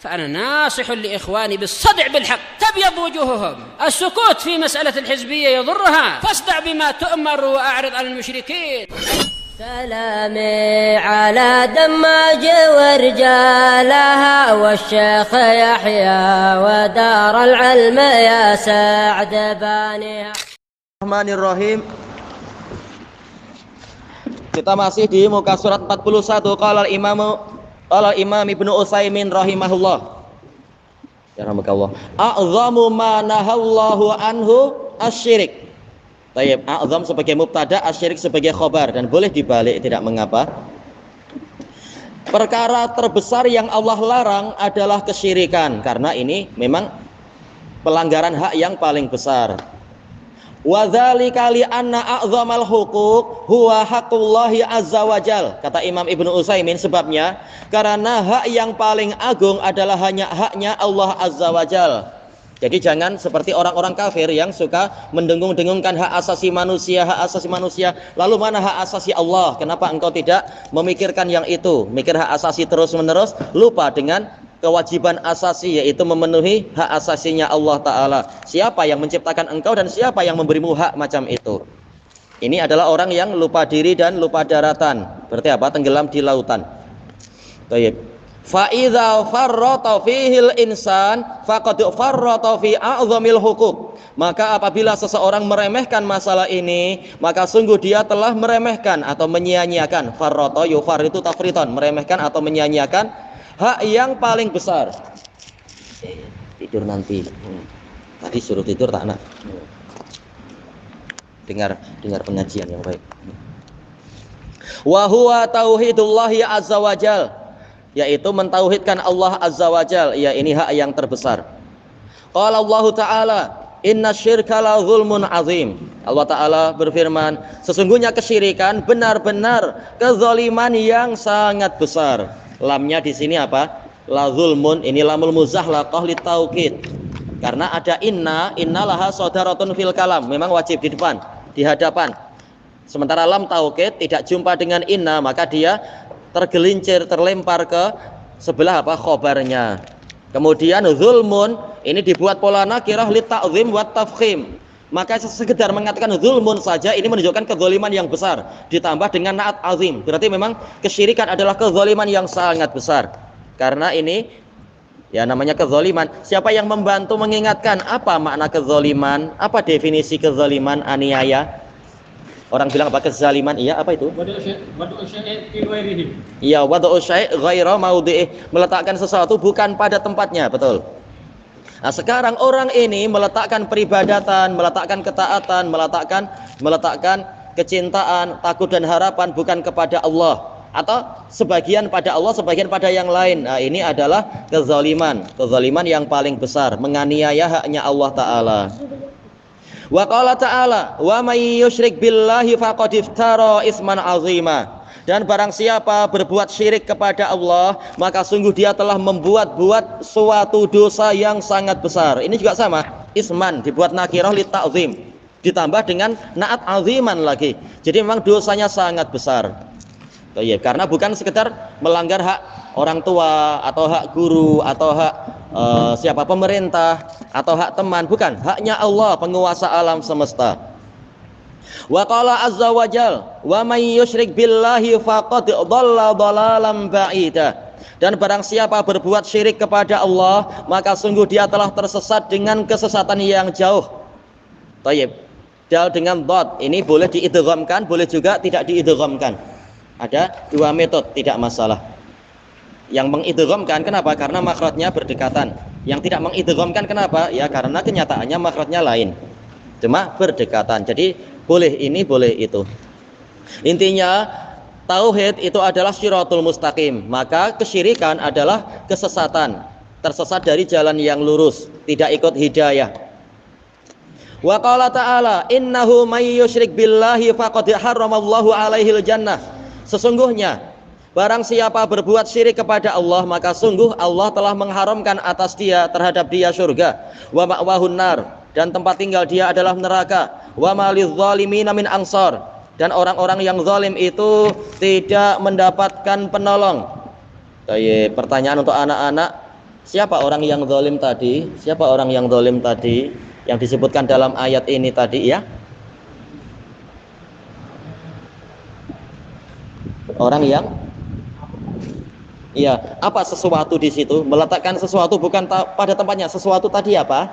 فأنا ناصح لإخواني بالصدع بالحق تبيض وجوههم. السكوت في مسألة الحزبية يضرها، فاصدع بما تؤمر وأعرض عن المشركين. سلامي على دماج ورجالها والشيخ يحيى ودار العلم يا سعد بانيها. Bismillahirrahmanirrahim. Kita masih di muka surat 41. Qala Imam Ibnu Utsaimin rahimahullah. Ya rahmakallah. A'zamu ma nahallahu anhu asyirik. Tayyib, a'zam sebagai mubtada, asyirik sebagai khobar, dan boleh dibalik, tidak mengapa. Perkara terbesar yang Allah larang adalah kesyirikan, karena ini memang pelanggaran hak yang paling besar. Wa dzalika li anna a'zamal huquq huwa haqqullahi azza wajal. Kata Imam Ibnu Utsaimin, sebabnya karena hak yang paling agung adalah hanya haknya Allah azza wajal. Jadi jangan seperti orang-orang kafir yang suka mendengung-dengungkan hak asasi manusia, lalu mana hak asasi Allah? Kenapa engkau tidak memikirkan yang itu? Mikir hak asasi terus-menerus, lupa dengan kewajiban asasi, yaitu memenuhi hak asasinya Allah Ta'ala. Siapa yang menciptakan engkau dan siapa yang memberimu hak macam itu? Ini adalah orang yang lupa diri dan lupa daratan. Berarti apa? Tenggelam di lautan. Baik. Fa idza farrata fihil insan faqad farrata fi a'zamil huquq. Maka apabila seseorang meremehkan masalah ini, maka sungguh dia telah meremehkan atau menyia-nyiakan. Farrata yufar itu tafriton, meremehkan atau menyia-nyiakan hak yang paling besar. Tidur nanti. Tadi suruh tidur tak nak. Dengar pengajian yang baik. Wa huwa tauhidullahi azza wajal, yaitu mentauhidkan Allah azza wajal. Ya, ini hak yang terbesar. Qala Allah Ta'ala, inna syirka la zulmun azim. Allah Ta'ala berfirman, sesungguhnya kesyirikan benar-benar kezaliman yang sangat besar. Lamnya di sini apa? La zulmun, ini lamul muzahlaqah li taukid. Karena ada innalaha sodaratun fil kalam, memang wajib di depan, di hadapan. Sementara lam taukid tidak jumpa dengan inna, maka dia tergelincir, terlempar ke sebelah apa? Khobarnya. Kemudian zulmun ini dibuat pola nakirah li ta'zim wa tafkhim. Maka sekedar mengatakan zulmun saja ini menunjukkan kezaliman yang besar, ditambah dengan na'at azim. Berarti memang kesyirikan adalah kezaliman yang sangat besar. Karena ini ya namanya kezaliman. Siapa yang membantu mengingatkan apa makna kezaliman? Apa definisi kezaliman? Aniaya. Orang bilang apa kezaliman? Iya, apa itu? Iya, wad'u syai' ghaira maudhi'i, meletakkan sesuatu bukan pada tempatnya, betul. Nah, sekarang orang ini meletakkan peribadatan, meletakkan ketaatan, meletakkan kecintaan, takut dan harapan bukan kepada Allah, atau sebagian pada Allah, sebagian pada yang lain. Nah, ini adalah kezaliman yang paling besar, menganiaya haknya Allah Ta'ala. Wa qala ta'ala wa may yusyrik billahi faqad iftara isman azima. Dan barang siapa berbuat syirik kepada Allah, maka sungguh dia telah membuat suatu dosa yang sangat besar. Ini juga sama, isman dibuat nakirah li ta'zim, ditambah dengan na'at aziman lagi. Jadi memang dosanya sangat besar. Karena bukan sekedar melanggar hak orang tua atau hak guru atau hak siapa pemerintah atau hak teman, bukan, haknya Allah penguasa alam semesta. Wa qala azza wajal wa may yusyrik billahi faqad dhalla dhalalan ba'ida. Dan barang siapa berbuat syirik kepada Allah, maka sungguh dia telah tersesat dengan kesesatan yang jauh. Thayyib. Dal dengan dhad ini boleh diidghamkan, boleh juga tidak diidghamkan. Ada dua metode, tidak masalah. Yang mengidghamkan kenapa? Karena makhrajnya berdekatan. Yang tidak mengidghamkan kenapa? Ya karena kenyataannya makhrajnya lain, cuma berdekatan. Jadi boleh ini, boleh itu. Intinya tauhid itu adalah syiratul mustaqim. Maka kesyirikan adalah kesesatan, tersesat dari jalan yang lurus, tidak ikut hidayah. Wa qala ta'ala innahu may yusyrik billahi faqad harramallahu alaihil jannah. Sesungguhnya barang siapa berbuat syirik kepada Allah, maka sungguh Allah telah mengharamkan atas dia, terhadap dia surga. Wa ma'wahun nar, dan tempat tinggal dia adalah neraka. Wa malidh zalimina min ansar, dan orang-orang yang zalim itu tidak mendapatkan penolong. Pertanyaan untuk anak-anak, Siapa orang yang zalim tadi? Siapa orang yang zalim tadi yang disebutkan dalam ayat ini tadi ya? Orang yang iya, apa sesuatu di situ? Meletakkan sesuatu bukan pada tempatnya. Sesuatu tadi apa?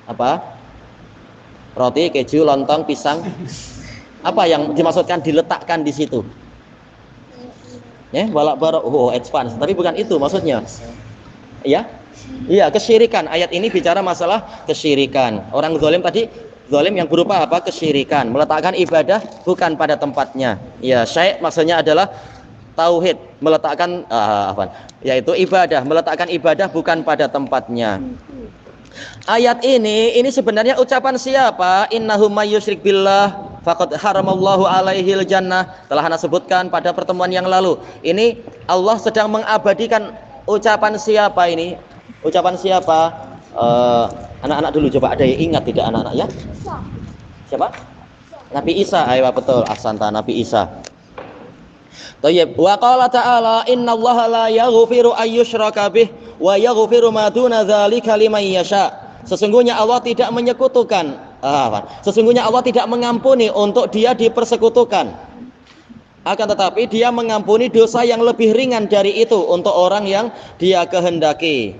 Apa? Roti, keju, lontong, pisang. Apa yang dimaksudkan diletakkan di situ? Ya, balak-balak. Oh, advance. Tapi bukan itu maksudnya. Ya? Iya, kesyirikan. Ayat ini bicara masalah kesyirikan. Orang zalim tadi, zalim yang berupa apa? Kesyirikan. Meletakkan ibadah bukan pada tempatnya. Ya, syai' maksudnya adalah tauhid, meletakkan yaitu ibadah, meletakkan ibadah bukan pada tempatnya. Ayat ini sebenarnya ucapan siapa? Innahum may yusyrik billah faqad haramallahu alaihil jannah. Telah Anda sebutkan pada pertemuan yang lalu. Ini Allah sedang mengabadikan ucapan siapa ini? Ucapan siapa? Anak-anak dulu coba, ada yang ingat tidak anak-anak ya? Siapa? Nabi Isa. Ayo betul, ahsanta, Nabi Isa. Thayyib. Wa qala ta'ala innallaha la yaghfiru ayyushraka bih wa yaghfiru ma duna dzalika liman yasha. Sesungguhnya Allah tidak menyekutukan, sesungguhnya Allah tidak mengampuni untuk dia dipersekutukan. Akan tetapi dia mengampuni dosa yang lebih ringan dari itu untuk orang yang dia kehendaki.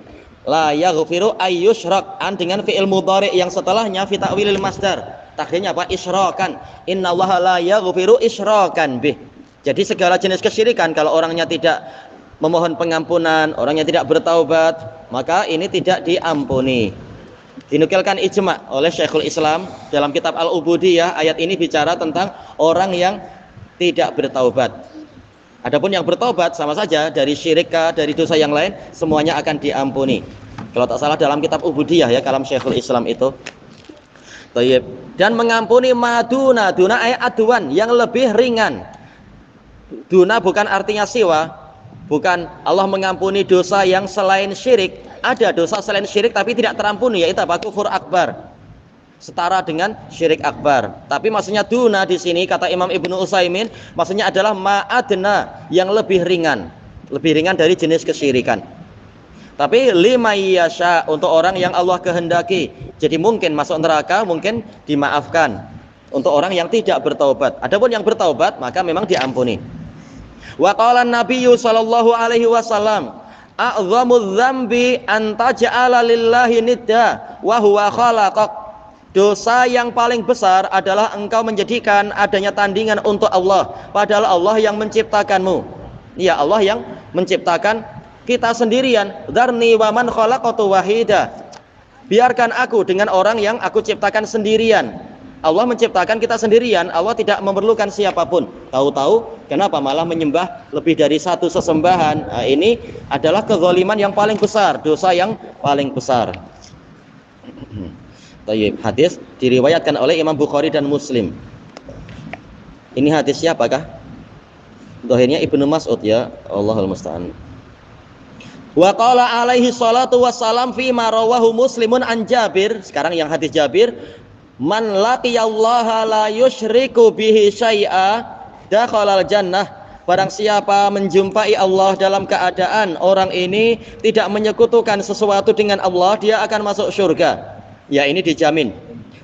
La yaghfiru ayyushrak an dengan fi'il mudhari yang setelahnya fi ta'wilil masdar. Takdirnya apa? Isyrakan. Innallaha la yaghfiru isyrakan bih. Jadi segala jenis kesyirikan kalau orangnya tidak memohon pengampunan, orangnya tidak bertaubat, maka ini tidak diampuni. Dinukilkan ijma' oleh Syekhul Islam dalam kitab Al-Ubudiyah. Ayat ini bicara tentang orang yang tidak bertaubat. Adapun yang bertaubat sama saja dari syirikah, dari dosa yang lain, semuanya akan diampuni. Kalau tak salah dalam kitab Ubudiyah ya, kalam Syekhul Islam itu. Thayyib. Dan mengampuni maduna, duna ayat aduan yang lebih ringan. Duna bukan artinya siwa, bukan Allah mengampuni dosa yang selain syirik. Ada dosa selain syirik tapi tidak terampuni, yaitu apa? Kufur akbar, setara dengan syirik akbar. Tapi maksudnya duna di sini kata Imam Ibnu Utsaimin, maksudnya adalah ma'adna, yang lebih ringan dari jenis kesyirikan. Tapi lima yasha, untuk orang yang Allah kehendaki. Jadi mungkin masuk neraka, mungkin dimaafkan. Untuk orang yang tidak bertaubat. Adapun yang bertaubat maka memang diampuni. Wa qala an-nabiyyu sallallahu alaihi wasallam, a'dhamudz dzambi an taj'ala lillahi nidda wa huwa khalaqak. Dosa yang paling besar adalah engkau menjadikan adanya tandingan untuk Allah, padahal Allah yang menciptakanmu. Ya, Allah yang menciptakan kita sendirian. Dzarni wa man khalaqatu wahida. Biarkan aku dengan orang yang aku ciptakan sendirian. Allah menciptakan kita sendirian, Allah tidak memerlukan siapapun. Tahu-tahu kenapa malah menyembah lebih dari satu sesembahan? Nah, ini adalah kezaliman yang paling besar, dosa yang paling besar. Hadis diriwayatkan oleh Imam Bukhari dan Muslim. Ini hadis siapakah? Zahirnya Ibnu Mas'ud ya, Allahul musta'an. Wa qala alaihi salatu wassalam fi ma rawahu Muslimun an Jabir. Sekarang yang hadis Jabir, man laqiyallaha la yusyriku bihi syai'a dakhalal jannah. Barang siapa menjumpai Allah dalam keadaan orang ini tidak menyekutukan sesuatu dengan Allah, dia akan masuk surga. Ya, ini dijamin.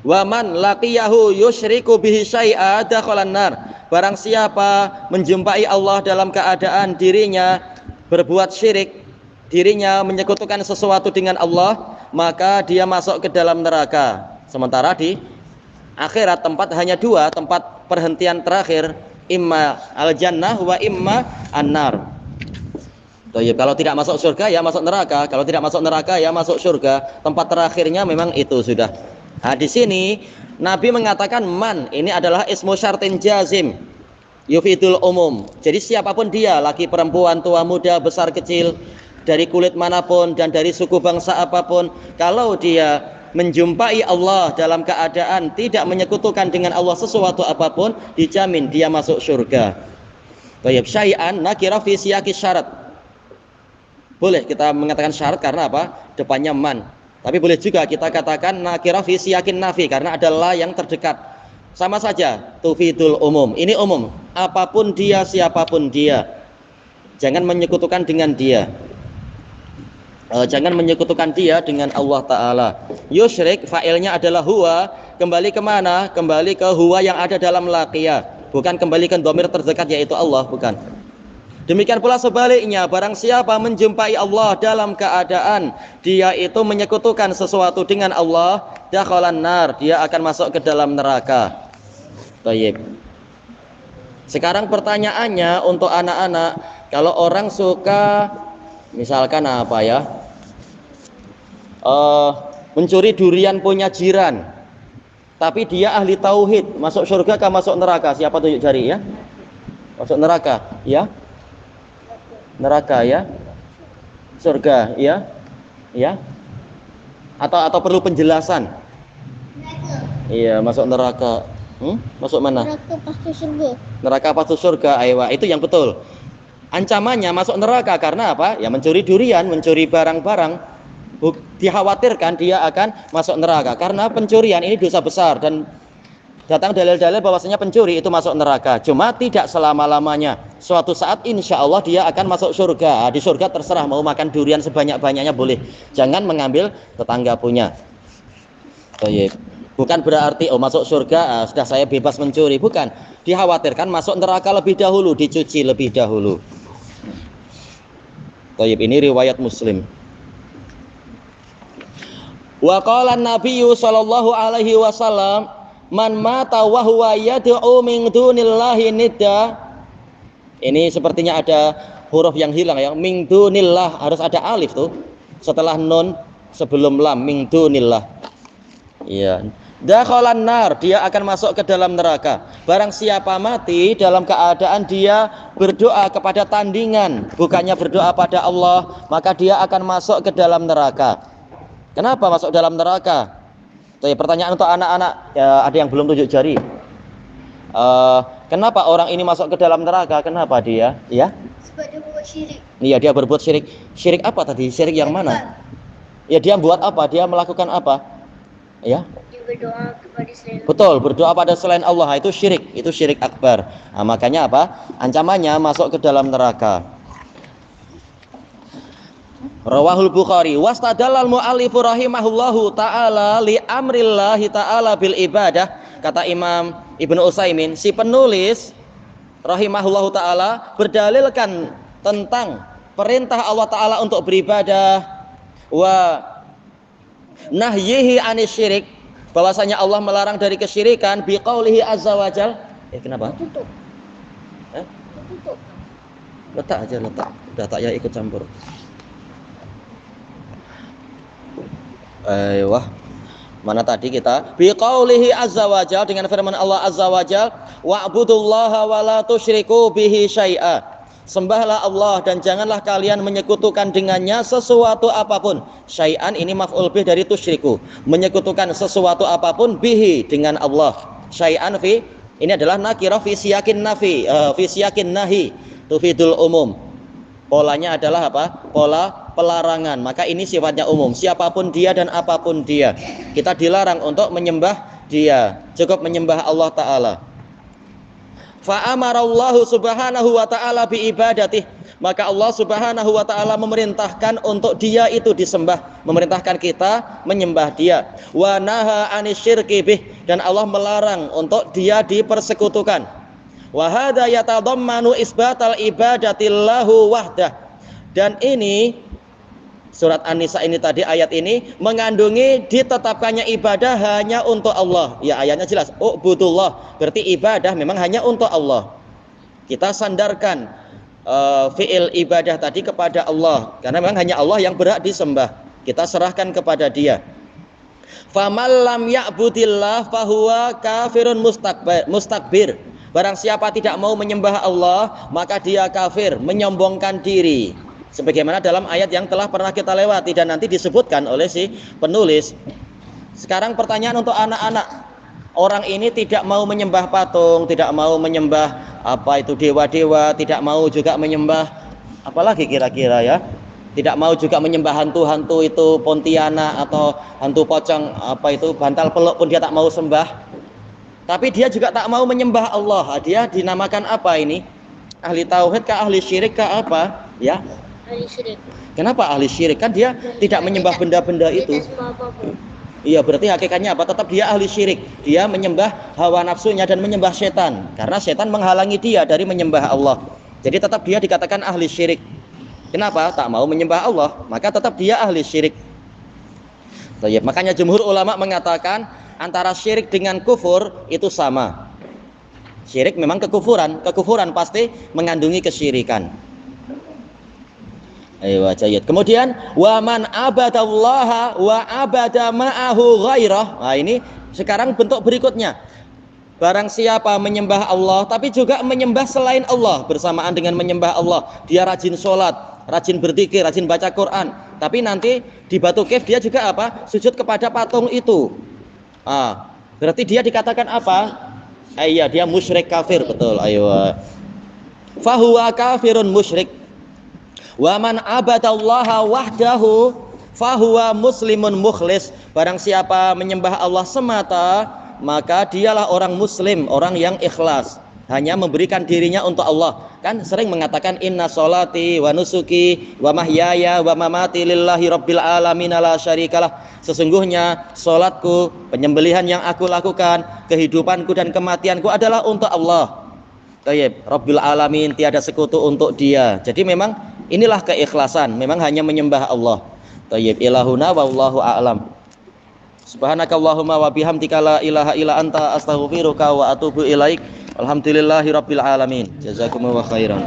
Wa man laqiyahu yusyriku bihi syai'a dakhalan nar. Barang siapa menjumpai Allah dalam keadaan dirinya berbuat syirik, dirinya menyekutukan sesuatu dengan Allah, maka dia masuk ke dalam neraka. Sementara di akhirat tempat hanya dua, tempat perhentian terakhir, imma al-jannah wa imma an-nar. Kalau tidak masuk surga ya masuk neraka, kalau tidak masuk neraka ya masuk surga. Tempat terakhirnya memang itu sudah. Nah, di sini Nabi mengatakan man, ini adalah ismu syartin jazim yufidul umum. Jadi siapapun dia, laki perempuan, tua muda, besar kecil, dari kulit manapun dan dari suku bangsa apapun, kalau dia menjumpai Allah dalam keadaan tidak menyekutukan dengan Allah sesuatu apapun, dijamin dia masuk surga. Baik, syai'an nakira fi siyaqi syarat. Boleh kita mengatakan syarat karena apa? Depannya man. Tapi boleh juga kita katakan nakira fi siyaqin nafi karena ada la yang terdekat. Sama saja, tufidul umum. Ini umum. Apapun dia, siapapun dia. Jangan menyekutukan dengan dia. Jangan menyekutukan dia dengan Allah Ta'ala. Yusyrik, fa'ilnya adalah huwa. Kembali kemana? Kembali ke huwa yang ada dalam laqiyah, bukan kembali ke dhamir terdekat yaitu Allah, bukan. Demikian pula sebaliknya, barang siapa menjumpai Allah dalam keadaan dia itu menyekutukan sesuatu dengan Allah, dakhalan nar, dia akan masuk ke dalam neraka. Baik. Sekarang pertanyaannya untuk anak-anak, kalau orang suka misalkan apa ya, mencuri durian punya jiran, tapi dia ahli tauhid, masuk surga kah masuk neraka? Siapa tunjuk jari ya? Masuk neraka, ya? Neraka ya? Surga ya? Ya? Atau perlu penjelasan? Iya, masuk neraka. Masuk mana? Neraka pasti surga. Neraka pasti surga, aywa. Itu yang betul. Ancamannya masuk neraka karena apa? Ya mencuri durian, mencuri barang-barang. Dikhawatirkan dia akan masuk neraka karena pencurian ini dosa besar, dan datang dalil-dalil bahwasanya pencuri itu masuk neraka. Cuma tidak selama-lamanya. Suatu saat insya Allah dia akan masuk surga. Di surga terserah mau makan durian sebanyak-banyaknya boleh. Jangan mengambil tetangga punya. Baik. Bukan berarti masuk surga sudah saya bebas mencuri. Bukan. Dikhawatirkan masuk neraka lebih dahulu, dicuci lebih dahulu. Baik, ini riwayat Muslim. Wa qala an-nabiyyu sallallahu alaihi wasallam, man mata wa huwa yad'u min dunillahi nidda. Ini sepertinya ada huruf yang hilang ya. Min dunillah, harus ada alif tuh setelah nun sebelum lam. Min dunillah. Iya. Dakhalan nar, dia akan masuk ke dalam neraka. Barang siapa mati dalam keadaan dia berdoa kepada tandingan, bukannya berdoa pada Allah, maka dia akan masuk ke dalam neraka. Kenapa masuk dalam neraka? Pertanyaan untuk anak-anak, ya, ada yang belum tunjuk jari. Kenapa orang ini masuk ke dalam neraka? Kenapa dia? Ya? Sebab dia buat syirik. Iya, dia berbuat syirik. Syirik apa tadi? Syirik yang mana? Ya, dia buat apa? Dia melakukan apa? Ya? Dia berdoa kepada selain Allah. Betul, berdoa pada selain Allah itu syirik, itu syirik akbar. Nah, makanya apa? Ancamannya masuk ke dalam neraka. Rawahul Bukhari. Wastadallal mu'allifu rahimahullahu ta'ala li amrillahi ta'ala bil ibadah. Kata Imam Ibnu Utsaimin, si penulis rahimahullahu ta'ala berdalilkan tentang perintah Allah ta'ala untuk beribadah, wa nahyihi anis syirik, bahwasanya Allah melarang dari kesyirikan, biqaulihi azza wajal. Kenapa? Tutup. Tutup. Letak aja, letak. Udah tak ya ikut campur. Wah, mana tadi kita? Biqaulihi azza wajal, dengan firman Allah azza wajal, wa'budullaha wa la tusyriku bihi syai'a. Sembahlah Allah dan janganlah kalian menyekutukan dengannya sesuatu apapun. Syai'an ini maf'ul bih dari tusyriku, menyekutukan sesuatu apapun bihi dengan Allah. Syai'an fi ini adalah nakirah fi siyakin nafi, fi siyakin nahi, tufidul umum. Polanya adalah apa? Pola pelarangan. Maka ini sifatnya umum. Siapapun dia dan apapun dia, kita dilarang untuk menyembah dia. Cukup menyembah Allah Ta'ala. Fa'amarallahu subhanahu wa ta'ala biibadatih. Maka Allah subhanahu wa ta'ala memerintahkan untuk dia itu disembah. Memerintahkan kita menyembah dia. Wa naha anisyirki bih. Dan Allah melarang untuk dia dipersekutukan. Wa hadza yatadammanu isbatal ibadatillahu wahdah. Dan ini surat An-Nisa ini tadi, ayat ini mengandungi ditetapkannya ibadah hanya untuk Allah. Ya, ayatnya jelas, ubudullah, berarti ibadah memang hanya untuk Allah. Kita sandarkan fi'il ibadah tadi kepada Allah, karena memang hanya Allah yang berhak disembah. Kita serahkan kepada dia. Faman lam ya'budillah fahuwa kafirun mustakbir. Barang siapa tidak mau menyembah Allah, maka dia kafir, menyombongkan diri. Sebagaimana dalam ayat yang telah pernah kita lewati dan nanti disebutkan oleh si penulis. Sekarang pertanyaan untuk anak-anak. Orang ini tidak mau menyembah patung, tidak mau menyembah apa itu dewa-dewa, tidak mau juga menyembah apalagi kira-kira ya. Tidak mau juga menyembah hantu-hantu itu Pontianak atau hantu pocong apa itu bantal peluk pun dia tak mau sembah. Tapi dia juga tak mau menyembah Allah. Dia dinamakan apa ini? Ahli tauhid kah, ahli syirik kah, apa? Ya. Ahli syirik. Kenapa ahli syirik? Kan dia tidak menyembah benda-benda itu. Tidak sembah apapun. Iya, berarti hakikatnya apa? Tetap dia ahli syirik. Dia menyembah hawa nafsunya dan menyembah setan. Karena setan menghalangi dia dari menyembah Allah. Jadi tetap dia dikatakan ahli syirik. Kenapa? Tak mau menyembah Allah, maka tetap dia ahli syirik. Baik, makanya jumhur ulama mengatakan antara syirik dengan kufur itu sama. Syirik memang kekufuran. Kekufuran pasti mengandungi kesyirikan. Ayo, jayid. Kemudian wa man abadallaha wa abada ma'ahu ghairah. Nah, ini sekarang bentuk berikutnya. Barang siapa menyembah Allah tapi juga menyembah selain Allah bersamaan dengan menyembah Allah, dia rajin sholat, rajin berzikir, rajin baca Quran, tapi nanti di Batu Kif dia juga apa? Sujud kepada patung itu. Berarti dia dikatakan apa? Iya, dia musyrik kafir, betul. Ayo. Fahuwa kafirun musyrik. Wa man abadallaha wahdahu fahuwa muslimun mukhlis. Barang siapa menyembah Allah semata, maka dialah orang muslim, orang yang ikhlas, hanya memberikan dirinya untuk Allah. Kan sering mengatakan inna sholati wa nusuki wa mahyaya wa mamati lillahi rabbil alamin la syarikalah. Sesungguhnya salatku, penyembelihan yang aku lakukan, kehidupanku dan kematianku adalah untuk Allah. Tayyib, rabbil alamin, tiada sekutu untuk Dia. Jadi memang inilah keikhlasan, memang hanya menyembah Allah. Tayyib, ilahuna wallahu a'lam. Subhanakallahumma wa bihamdika la ilaha illa anta astaghfiruka wa atubu ilaik. Alhamdulillahi rabbil alamin. Jazakumullahu khairan.